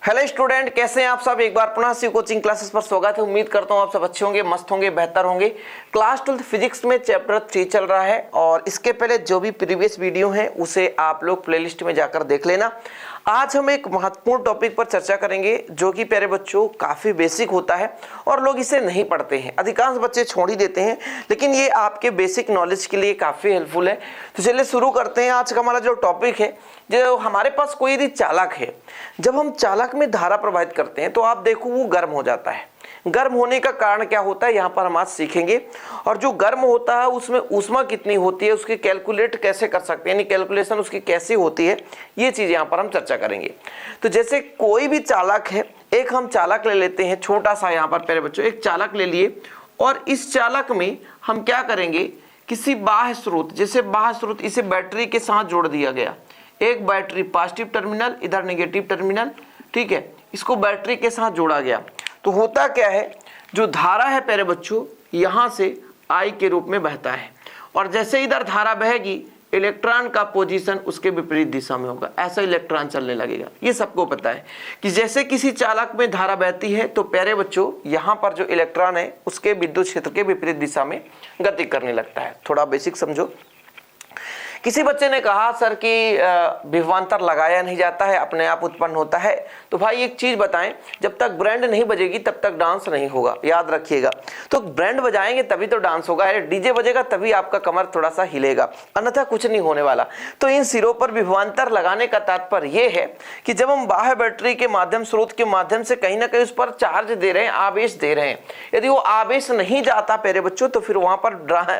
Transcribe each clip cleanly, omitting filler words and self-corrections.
Hello student, कैसे हैं आप सब। एक बार पुनः सी कोचिंग क्लासेस पर स्वागत है। उम्मीद करता हूं आप सब अच्छे होंगे, मस्त होंगे, बेहतर होंगे। क्लास 12 फिजिक्स में चैप्टर 3 चल रहा है और इसके पहले जो भी प्रीवियस वीडियो हैं उसे आप लोग प्लेलिस्ट में जाकर देख लेना। आज हम एक महत्वपूर्ण टॉपिक पर चर्चा करेंगे जो कि प्यारे बच्चों काफ़ी बेसिक होता है और लोग इसे नहीं पढ़ते हैं। अधिकांश बच्चे छोड़ ही देते हैं, लेकिन ये आपके बेसिक नॉलेज के लिए काफ़ी हेल्पफुल है। तो चलिए शुरू करते हैं। आज का हमारा जो टॉपिक है, जो हमारे पास कोई यदि चालक है, जब हम चालक में धारा प्रवाहित करते हैं तो आप देखो वो गर्म हो जाता है। गर्म होने का कारण क्या होता है, यहाँ पर हम आज सीखेंगे। और जो गर्म होता है उसमें ऊष्मा कितनी होती है, उसकी कैलकुलेट कैसे कर सकते हैं, यानी कैलकुलेशन उसकी कैसी होती है, ये चीज़ यहाँ पर हम चर्चा करेंगे। तो जैसे कोई भी चालक है, एक हम चालक ले लेते हैं, छोटा सा यहाँ पर प्यारे बच्चों एक चालक ले लिए और इस चालक में हम क्या करेंगे, किसी बाह्य स्रोत, जैसे बाह्य स्रोत इसे बैटरी के साथ जोड़ दिया गया। एक बैटरी पॉजिटिव टर्मिनल, इधर नेगेटिव टर्मिनल, ठीक है, इसको बैटरी के साथ जोड़ा गया। तो होता क्या है, जो धारा है प्यारे बच्चों यहां से I के रूप में बहता है और जैसे इधर धारा बहेगी इलेक्ट्रॉन का पोजीशन उसके विपरीत दिशा में होगा, ऐसा इलेक्ट्रॉन चलने लगेगा। ये सबको पता है कि जैसे किसी चालक में धारा बहती है तो प्यारे बच्चों यहाँ पर जो इलेक्ट्रॉन है उसके विद्युत क्षेत्र के विपरीत दिशा में गति करने लगता है। थोड़ा बेसिक समझो। किसी बच्चे ने कहा सर कि विभवांतर लगाया नहीं जाता है, अपने आप उत्पन्न होता है। तो भाई एक चीज बताएं, जब तक ब्रैंड नहीं बजेगी तब तक डांस नहीं होगा, याद रखिएगा। तो ब्रैंड बजाएंगे तभी तो डांस होगा, डीजे बजेगा तभी आपका कमर थोड़ा सा हिलेगा, अन्यथा कुछ नहीं होने वाला। तो इन सिरों पर विभवांतर लगाने का तात्पर्य यह है कि जब हम बाह्य बैटरी के माध्यम, स्रोत के माध्यम से कहीं ना कहीं उस पर चार्ज दे रहे हैं, आवेश दे रहे हैं, यदि वो आवेश नहीं जाता प्यारे बच्चों तो फिर वहां पर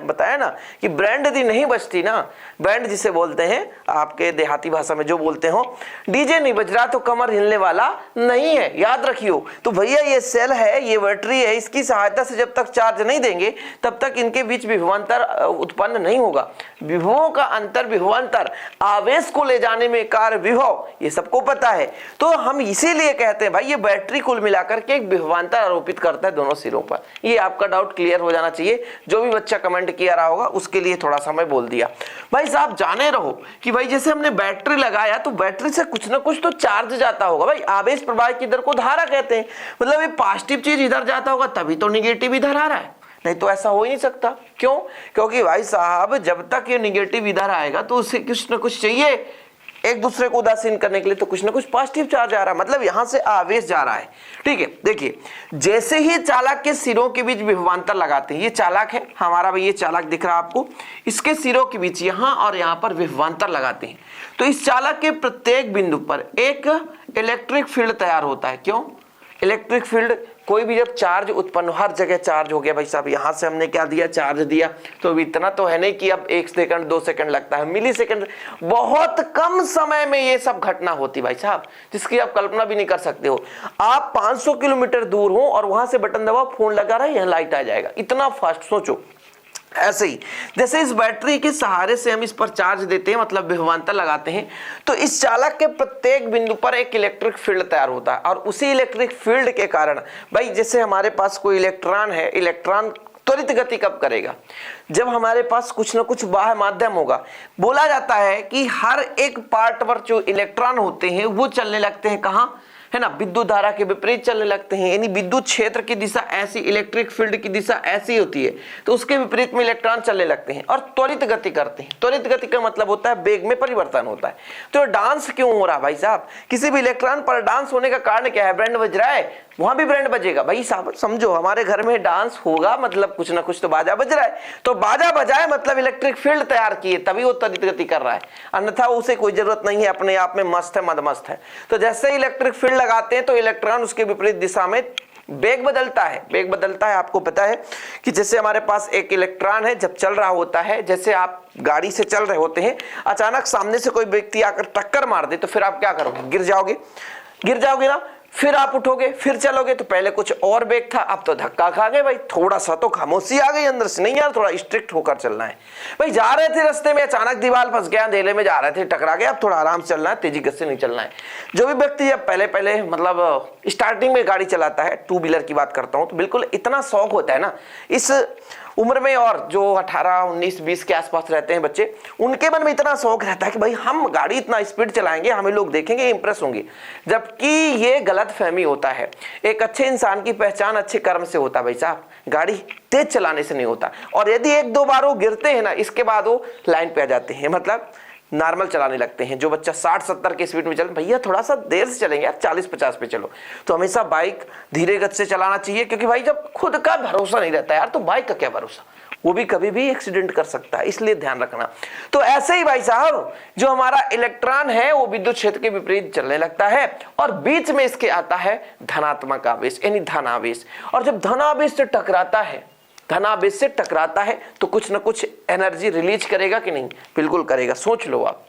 बताया ना कि ब्रैंड यदि नहीं बजती ना, ब्रैंड जिसे बोलते हैं आपके देहाती भाषा में जो बोलते हो, डीजे नहीं बज रहा तो कमर हिलने वाला नहीं है, याद रखियो। तो भैया ये सेल है, ये बैटरी है, इसकी सहायता से जब तक चार्ज नहीं देंगे तब तक इनके बीच विभवांतर उत्पन्न नहीं होगा। विभवों का अंतर, विभवांतर आवेश को ले जाने में कार्य विभव, ये सबको पता है। तो हम इसीलिए कहते हैं भाई ये बैटरी कुल मिलाकर के एक विभवांतर आरोपित करता है दोनों सिरों पर। ये आपका डाउट क्लियर हो जाना चाहिए। जो भी बच्चा कमेंट किया रहा होगा उसके लिए थोड़ा सा मैं बोल दिया। भाई साहब जाने रहो कि भाई जैसे हमने बैटरी लगाया तो बैटरी से कुछ ना कुछ तो चार्ज जाता होगा। भाई आवेश प्रवाह की दर को धारा कहते हैं, मतलब ये पॉजिटिव चीज इधर जाता होगा तभी तो निगेटिव इधर आ रहा है, नहीं तो ऐसा हो ही नहीं सकता। क्यों? क्योंकि भाई साहब जब तक ये निगेटिव इधर आएगा तो उसे कुछ ना कुछ चाहिए एक दूसरे को उदासीन करने के लिए, तो कुछ ना कुछ पॉजिटिव चार्ज आ रहा है, मतलब यहां से आवेश जा रहा है। ठीक है, देखिए जैसे ही चालक के सिरों के बीच विभवांतर लगाते हैं, ये चालक है हमारा, भाई ये चालक दिख रहा है आपको, इसके सिरों के बीच यहां और यहां पर विभवांतर लगाते हैं तो इस चालक के प्रत्येक बिंदु पर एक इलेक्ट्रिक फील्ड तैयार होता है। क्यों? इलेक्ट्रिक फील्ड, कोई भी जब चार्ज उत्पन्न, हर जगह चार्ज हो गया भाई साहब, यहां से हमने क्या दिया, चार्ज दिया, तो अब इतना तो है नहीं कि अब 1 सेकंड 2 सेकंड लगता है, मिली सेकंड, बहुत कम समय में ये सब घटना होती भाई साहब, जिसकी आप कल्पना भी नहीं कर सकते हो। आप 500 किलोमीटर दूर हो और वहां से बटन दबाओ, फोन लगा रहा है, यहां लाइट आ जाएगा, इतना फास्ट। सोचो ऐसे ही जैसे इस बैटरी के सहारे से हम इस पर चार्ज देते हैं, मतलब विभवांतर लगाते हैं, तो इस चालक के प्रत्येक बिंदु पर एक इलेक्ट्रिक फील्ड तैयार होता है और उसी इलेक्ट्रिक फील्ड के कारण भाई जैसे हमारे पास कोई इलेक्ट्रॉन है, इलेक्ट्रॉन त्वरित गति कब करेगा, जब हमारे पास कुछ ना कुछ बाह्य माध्यम होगा। बोला जाता है कि हर एक पार्ट पर जो इलेक्ट्रॉन होते हैं वो चलने लगते हैं कहां, है ना, विद्युत धारा के विपरीत चलने लगते हैं, यानी विद्युत क्षेत्र की दिशा ऐसी, इलेक्ट्रिक फील्ड की दिशा ऐसी होती है तो उसके विपरीत में इलेक्ट्रॉन चलने लगते हैं और त्वरित गति करते हैं। त्वरित गति का मतलब होता है वेग में परिवर्तन होता है। तो डांस क्यों हो रहा भाई साहब, किसी भी इलेक्ट्रॉन पर डांस होने का कारण क्या है, ब्रैंड बज रहा है, वहां भी ब्रैंड बजेगा भाई साहब। समझो हमारे घर में डांस होगा मतलब कुछ ना कुछ तो बाजा बज रहा है, तो बाजा बजाए मतलब इलेक्ट्रिक फील्ड तैयार किए तभी वो त्वरित गति कर रहा है, अन्यथा उसे कोई जरूरत नहीं है, अपने आप में मस्त है, मदमस्त है। तो जैसे ही इलेक्ट्रिक फील्ड लगाते हैं तो इलेक्ट्रॉन उसके विपरीत दिशा में वेग बदलता है। वेग बदलता है, आपको पता है कि जैसे हमारे पास एक इलेक्ट्रॉन है, जब चल रहा होता है, जैसे आप गाड़ी से चल रहे होते हैं, अचानक सामने से कोई व्यक्ति आकर टक्कर मार दे तो फिर आप क्या करोगे, गिर जाओगे, गिर जाओगे ना, फिर आप उठोगे, फिर चलोगे, तो पहले कुछ और वेग था, अब तो धक्का खा गए भाई, थोड़ा सा तो खामोशी आ गई अंदर से, नहीं यार थोड़ा स्ट्रिक्ट होकर चलना है भाई। जा रहे थे रास्ते में, अचानक दीवार फंस गया, अंधेरे में जा रहे थे, टकरा गया, अब थोड़ा आराम से चलना है, तेजी गति से नहीं चलना है। जो भी व्यक्ति जब पहले पहले मतलब स्टार्टिंग में गाड़ी चलाता है, टू व्हीलर की बात करता हूं, तो बिल्कुल इतना शौक होता है ना, इस उम्र में, और जो 18, 19, 20 के आसपास रहते हैं बच्चे, उनके मन में इतना शौक रहता है कि भाई हम गाड़ी इतना स्पीड चलाएंगे, हमें लोग देखेंगे, इंप्रेस होंगे। जबकि ये गलत फहमी होता है। एक अच्छे इंसान की पहचान अच्छे कर्म से होता है भाई साहब, गाड़ी तेज चलाने से नहीं होता। और यदि 1-2 बार वो गिरते हैं ना, इसके बाद वो लाइन पे आ जाते हैं, मतलब नॉर्मल चलाने लगते हैं। जो बच्चा 60-70 की स्पीड में चल, भैया थोड़ा सा देर से चलेंगे यार, 40-50 पे चलो। तो हमेशा बाइक धीरे गति से चलाना चाहिए, क्योंकि भाई जब खुद का भरोसा नहीं रहता यार, तो बाइक का क्या भरोसा, वो भी कभी भी एक्सीडेंट कर सकता है, इसलिए ध्यान रखना। तो ऐसे ही भाई साहब, जो हमारा इलेक्ट्रॉन है वो विद्युत क्षेत्र के विपरीत चलने लगता है, और बीच में इसके आता है धनात्मक आवेश, यानी धन आवेश। और जब धन आवेश से टकराता है, धनावेश से टकराता है, तो कुछ ना कुछ एनर्जी रिलीज करेगा कि नहीं? बिल्कुल करेगा। सोच लो आप,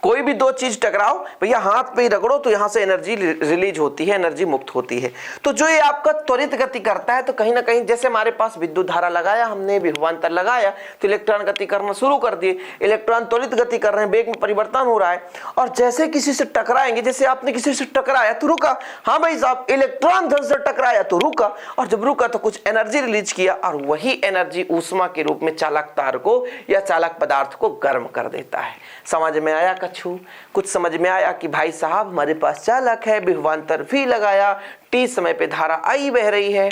कोई भी 2 चीज टकराओ भैया, हाथ पे ही रगड़ो तो यहां से एनर्जी रिलीज होती है, एनर्जी मुक्त होती है। तो जो ये आपका त्वरित गति करता है, तो कहीं ना कहीं जैसे हमारे पास विद्युत धारा लगाया हमने, विभवांतर लगाया, तो इलेक्ट्रॉन गति करना शुरू कर दिए, इलेक्ट्रॉन त्वरित गति कर रहे हैं, वेग में परिवर्तन हो रहा है। और जैसे किसी से टकराएंगे, जैसे आपने किसी से टकराया तो रुका, हाँ भाई साहब, इलेक्ट्रॉन धन से टकराया तो रुका, और जब रुका तो कुछ एनर्जी रिलीज किया, और वही एनर्जी ऊष्मा के रूप में चालक तार को या चालक पदार्थ को गर्म कर देता है। समझ में आया कछु? कुछ समझ में आया कि भाई साहब हमारे पास चालक है, विभवांतर भी लगाया, टी समय पे धारा आई बह रही है,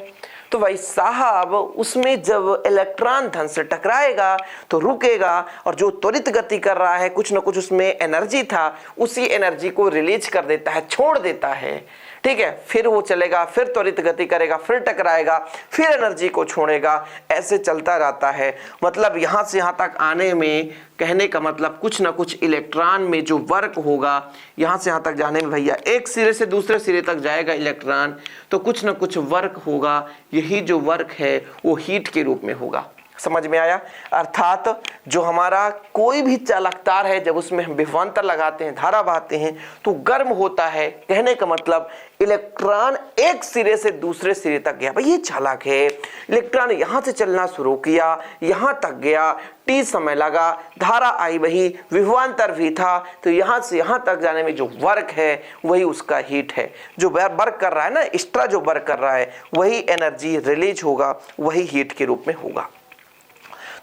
तो भाई साहब उसमें जब इलेक्ट्रॉन धन से टकराएगा तो रुकेगा, और जो त्वरित गति कर रहा है, कुछ ना कुछ उसमें एनर्जी था, उसी एनर्जी को रिलीज कर देता है, छोड़ देता है। ठीक है, फिर वो चलेगा, फिर त्वरित गति करेगा, फिर टकराएगा, फिर एनर्जी को छोड़ेगा, ऐसे चलता रहता है। मतलब यहां से यहां तक आने में, कहने का मतलब कुछ ना कुछ इलेक्ट्रॉन में जो वर्क होगा, यहां से यहां तक जाने में भैया, एक सिरे से दूसरे सिरे तक जाएगा इलेक्ट्रॉन, तो कुछ ना कुछ वर्क होगा। यही जो वर्क है वो हीट के रूप में होगा। समझ में आया? अर्थात जो हमारा कोई भी चालक तार है, जब उसमें हम विभवांतर लगाते हैं, धारा बहाते हैं, तो गर्म होता है। कहने का मतलब इलेक्ट्रॉन एक सिरे से दूसरे सिरे तक गया, भाई ये चालक है, इलेक्ट्रॉन यहां से चलना शुरू किया, यहां तक गया, टी समय लगा, धारा आई वही, विभवांतर भी था, तो यहां से यहां तक जाने में जो वर्क है वही उसका हीट है। जो वर्क कर रहा है ना, एक्स्ट्रा जो वर्क कर रहा है, वही एनर्जी रिलीज होगा, वही हीट के रूप में होगा।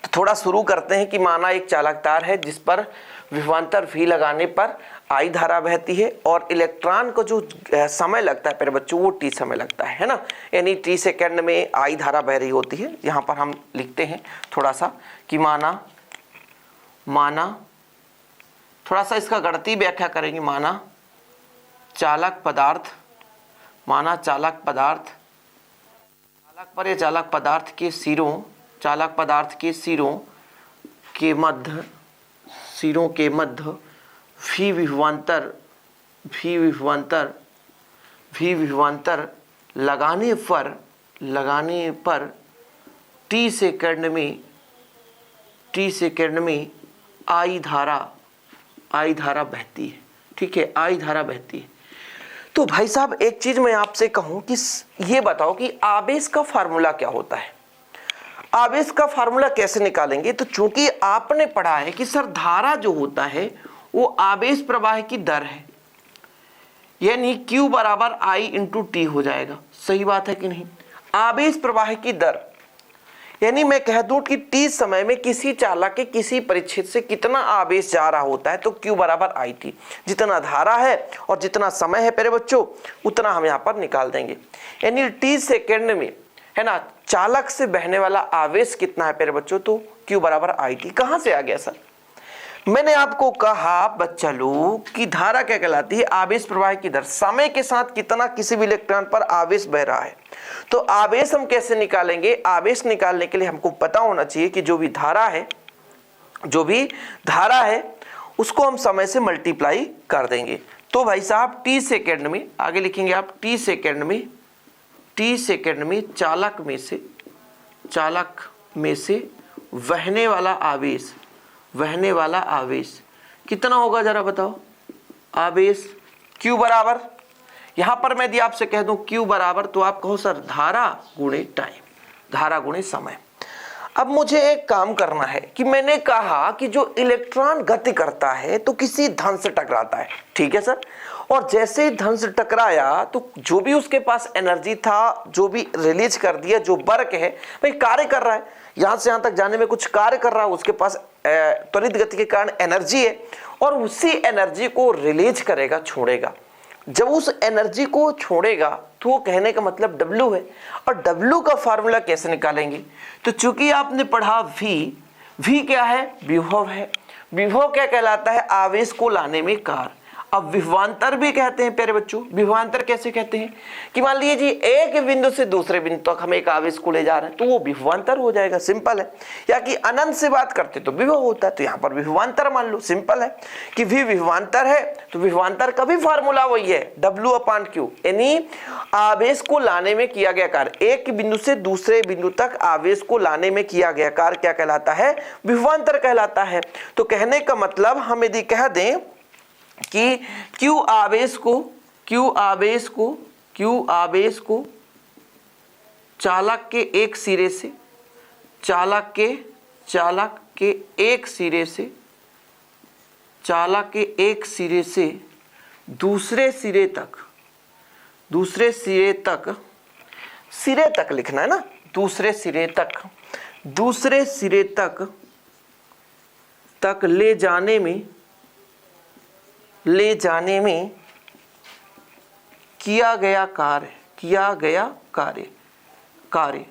तो थोड़ा शुरू करते हैं कि माना एक चालक तार है जिस पर विभवांतर भी लगाने पर आई धारा बहती है, और इलेक्ट्रॉन को जो समय लगता है मेरे बच्चों, वो टी समय लगता है ना, यानी टी सेकंड में आई धारा बह रही होती है। यहाँ पर हम लिखते हैं थोड़ा सा कि माना थोड़ा सा इसका गणितीय व्याख्या करेंगे। माना चालक पदार्थ चालक पर या चालक पदार्थ के सिरों, चालक पदार्थ के सिरों के मध्य भी विभवांतर लगाने पर टी सेकंड में आई धारा बहती है। ठीक है, आई धारा बहती है। तो भाई साहब एक चीज मैं आपसे कहूं कि ये बताओ कि आवेश का फार्मूला क्या होता है? आवेश का फार्मूला कैसे निकालेंगे? तो चूंकि आपने पढ़ा है कि सर धारा जो होता है वो आवेश प्रवाह की दर है, यानी Q बराबर I इंटू टी हो जाएगा। सही बात है कि नहीं? आवेश प्रवाह की दर, यानी मैं कह दूं कि t समय में किसी चालक के किसी परिच्छेद से कितना आवेश जा रहा होता है, तो Q बराबर I t। जितना धारा है और जितना समय है प्यारे बच्चों, उतना हम यहाँ पर निकाल देंगे। यानी t सेकेंड में है ना, चालक से बहने वाला आवेश कितना है प्यारे बच्चों, तो Q बराबर I t। कहां से आ गया सर? मैंने आपको कहा बच्चा लोग कि धारा क्या कहलाती है? आवेश प्रवाह की दर, समय के साथ कितना किसी भी इलेक्ट्रॉन पर आवेश बह रहा है। तो आवेश हम कैसे निकालेंगे? आवेश निकालने के लिए हमको पता होना चाहिए कि जो भी धारा है उसको हम समय से मल्टीप्लाई कर देंगे। तो भाई साहब टी सेकेंड में, आगे लिखेंगे आप, टी सेकेंड में चालक में से बहने वाला आवेश कितना होगा जरा बताओ? आवेश Q बराबर, यहां पर मैं यदि आपसे कह दूं Q बराबर, तो आप कहो सर धारा गुणे टाइम, धारा गुणे समय। अब मुझे एक काम करना है कि मैंने कहा कि जो इलेक्ट्रॉन गति करता है तो किसी धन से टकराता है, ठीक है सर। और जैसे ही धन से टकराया तो जो भी उसके पास एनर्जी था, जो भी रिलीज कर दिया, जो वर्क है भाई कार्य कर रहा है, यहां से यहां तक जाने में कुछ कार्य कर रहा है, उसके पास त्वरित गति के कारण एनर्जी है और उसी एनर्जी को रिलीज करेगा, छोड़ेगा। जब उस एनर्जी को छोड़ेगा तो वो कहने का मतलब W है। और W का फार्मूला कैसे निकालेंगे? तो चूंकि आपने पढ़ा V क्या है? विभव है। विभव क्या कहलाता है? आवेश को लाने में कार्य। अब विभवांतर भी कहते हैं प्यारे बच्चों। विभवांतर कैसे कहते हैं कि मान लीजिए जी एक बिंदु से दूसरे बिंदु तक हम एक आवेश को ले जा रहे हैं तो वो विभवांतर हो जाएगा, सिंपल है। या कि अनंत से बात करते तो विभव होता है, तो यहाँ पर विभवांतर मान लो, सिंपल है कि V विभवांतर है। तो विभवांतर का भी फार्मूला वही है, W/Q, यानी आवेश को लाने में किया गया कार्य। एक बिंदु से दूसरे बिंदु तक आवेश को लाने में किया गया कार्य क्या कहलाता है? विभवांतर कहलाता है। तो कहने का मतलब हम यदि कह दें कि Q आवेश को चालक के एक सिरे से चालक के एक सिरे से दूसरे सिरे तक लिखना है ना, दूसरे सिरे तक ले जाने में किया गया कार्य।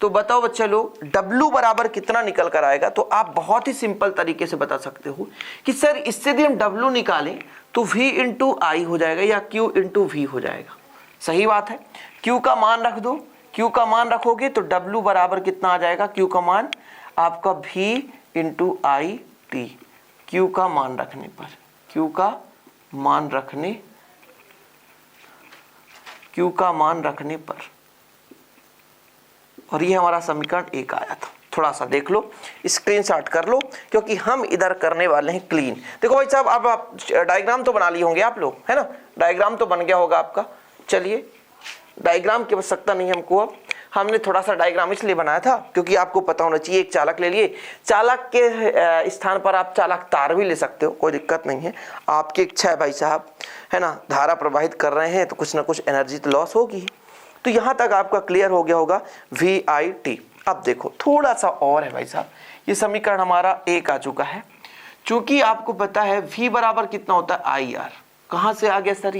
तो बताओ बच्चे लोग W बराबर कितना निकल कर आएगा? तो आप बहुत ही सिंपल तरीके से बता सकते हो कि सर इससे यदि हम W निकालें तो V इंटू I हो जाएगा या Q इंटू V हो जाएगा। सही बात है। Q का मान रख दो, Q का मान रखोगे तो W बराबर कितना आ जाएगा? Q का मान आपका V into I T। Q का मान रखने पर और ये हमारा समीकरण 1 आया था। थोड़ा सा देख लो, स्क्रीनशॉट कर लो, क्योंकि हम इधर करने वाले हैं क्लीन। देखो भाई साहब, अब आप डायग्राम तो बना लिए होंगे आप लोग, है ना? डायग्राम तो बन गया होगा आपका। चलिए, डायग्राम की आवश्यकता नहीं हमको। अब हमने थोड़ा सा डायग्राम इसलिए बनाया था क्योंकि आपको पता होना चाहिए। एक चालक ले लिए, चालक के स्थान पर आप चालक तार भी ले सकते हो, कोई दिक्कत नहीं है। आपकी इच्छा है भाई साहब, है ना? धारा प्रवाहित कर रहे हैं तो कुछ ना कुछ एनर्जी तो लॉस होगी। तो यहाँ तक आपका क्लियर हो गया होगा VIT। अब देखो थोड़ा सा और है भाई साहब, ये समीकरण हमारा 1 आ चुका है। चूंकि आपको पता है V बराबर कितना होता है? IR। कहाँ से आ गया सर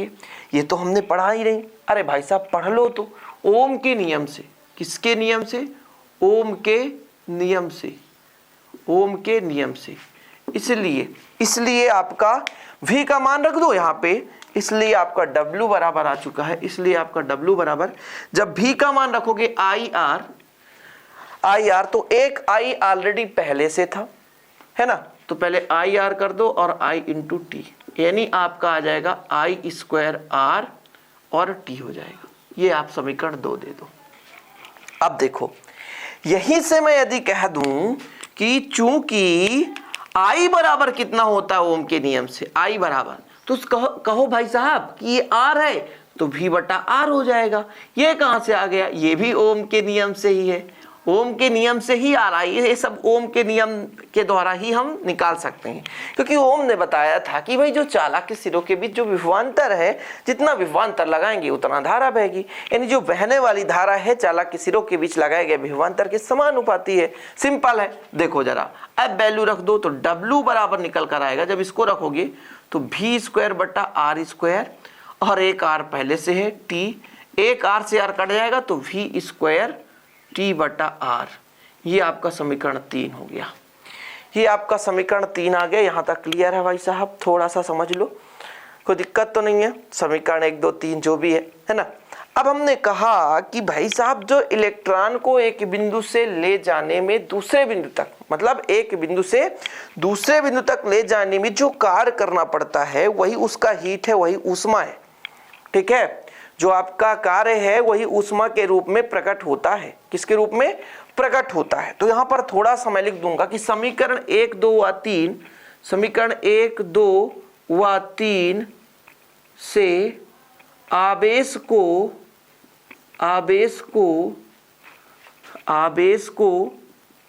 ये तो हमने पढ़ा ही नहीं। अरे भाई साहब पढ़ लो तो, ओम के नियम से। किसके नियम से? ओम के नियम से। इसलिए आपका V का मान रख दो यहाँ पे, इसलिए आपका W बराबर आ चुका है। इसलिए आपका W बराबर, जब V का मान रखोगे IR तो एक I ऑलरेडी पहले से था, है ना? तो पहले IR कर दो और I इंटू T, यानी आपका आ जाएगा I² R और T हो जाएगा। ये आप समीकरण 2 दे दो। अब देखो, यहीं से मैं यदि कह दूं कि चूंकि I बराबर कितना होता है ओम के नियम से? I बराबर, तो कहो भाई साहब कि ये R है तो V/R हो जाएगा। ये कहां से आ गया? ये भी ओम के नियम से ही है। ओम के नियम से ही आ रहा है, ये सब ओम के नियम के द्वारा ही हम निकाल सकते हैं। क्योंकि ओम ने बताया था कि भाई जो चालक के सिरों के बीच जो विभवांतर है, जितना विभवांतर लगाएंगे उतना धारा बहेगी। यानी जो बहने वाली धारा है चालक के सिरों के बीच लगाए गए विभवांतर के समानुपाती है। सिंपल है। देखो जरा, अब वैल्यू रख दो तो W बराबर निकल कर आएगा। जब इसको रखोगे तो V²/R² और एक R पहले से है T, एक R से R कट जाएगा तो V² T/R। ये आपका समीकरण 3 हो गया। ये आपका समीकरण 3 आ गया। यहां तक क्लियर है भाई साहब? थोड़ा सा समझ लो, कोई दिक्कत तो नहीं है। समीकरण 1 2 3 जो भी है ना? अब हमने कहा कि भाई साहब जो इलेक्ट्रॉन को एक बिंदु से ले जाने में दूसरे बिंदु तक, मतलब एक बिंदु से दूसरे बिंदु तक ले जाने में जो कार्य करना पड़ता है वही उसका हीट है, वही ऊष्मा है। ठीक है? जो आपका कार्य है वही ऊष्मा के रूप में प्रकट होता है। किसके रूप में प्रकट होता है? तो यहां पर थोड़ा सा मैं लिख दूंगा कि समीकरण 1 2 व 3, समीकरण 1 2 व 3 से आवेश को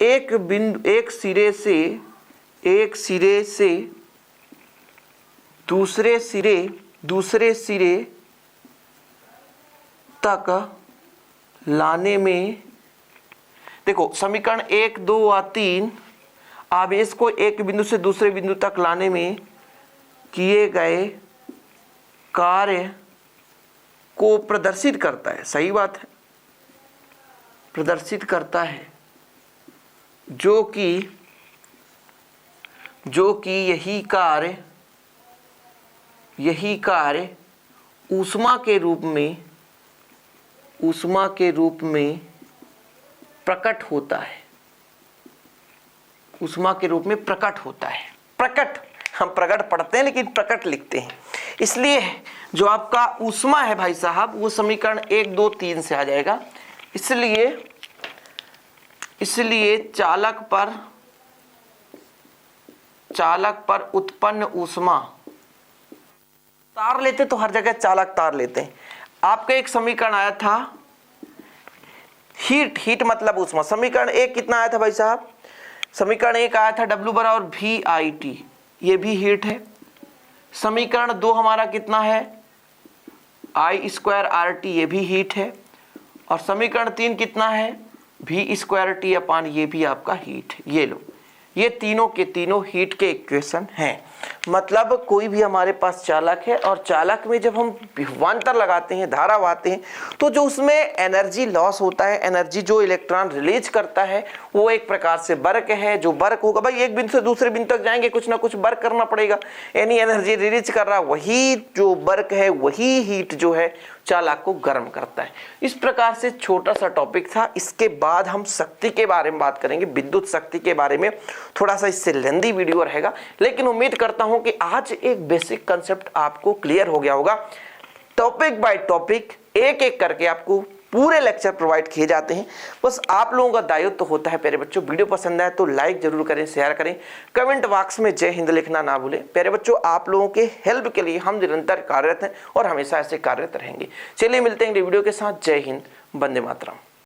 एक सिरे से दूसरे सिरे तक लाने में, देखो समीकरण 1, 2 और 3 आवेश को एक बिंदु से दूसरे बिंदु तक लाने में किए गए कार्य को प्रदर्शित करता है। सही बात है, प्रदर्शित करता है, जो कि यही कार्य ऊष्मा के रूप में प्रकट होता है। ऊष्मा के रूप में प्रकट होता है। प्रकट, हम प्रकट पढ़ते हैं लेकिन प्रकट लिखते हैं, इसलिए जो आपका ऊष्मा है भाई साहब वो समीकरण 1, 2, 3 से आ जाएगा। इसलिए चालक पर उत्पन्न ऊष्मा, तार लेते तो हर जगह चालक तार लेते हैं। आपका एक समीकरण आया था हीट मतलब ऊष्मा। समीकरण 1 कितना आया था भाई साहब? समीकरण 1 आया था W बराबर VIT, ये भी हीट है। समीकरण 2 हमारा कितना है? I² RT, ये भी हीट है। और समीकरण 3 कितना है? V² T/, ये भी आपका हीट है। ये लो, ये तीनों के तीनों हीट के इक्वेशन हैं। मतलब कोई भी हमारे पास चालक है और चालक में जब हम विभवांतर लगाते हैं, धारा बहाते हैं, तो जो उसमें एनर्जी लॉस होता है, एनर्जी जो इलेक्ट्रॉन रिलीज करता है, वो एक प्रकार से वर्क है। जो वर्क होगा भाई, एक बिंदु से दूसरे बिंदु तक जाएंगे, कुछ ना कुछ वर्क करना पड़ेगा। यानी एनर्जी रिलीज कर रहा, वही जो वर्क है, वही हीट जो है चालक को गर्म करता है। इस प्रकार से छोटा सा टॉपिक था। इसके बाद हम शक्ति के बारे में बात करेंगे, विद्युत शक्ति के बारे में। थोड़ा सा इससे लेंदी वीडियो रहेगा, लेकिन उम्मीद करता हूं कि आज एक बेसिक कंसेप्ट आपको क्लियर हो गया होगा। टॉपिक बाय टॉपिक एक एक करके आपको पूरे लेक्चर प्रोवाइड किए जाते हैं। बस आप लोगों का दायित्व तो होता है प्यारे बच्चों, वीडियो पसंद आए तो लाइक जरूर करें, शेयर करें, कमेंट बॉक्स में जय हिंद लिखना ना भूलें। प्यारे बच्चों, आप लोगों के हेल्प के लिए हम निरंतर कार्यरत हैं और हमेशा ऐसे कार्यरत रहेंगे। चलिए मिलते हैं अगले वीडियो के साथ। जय हिंद, वंदे मातरम।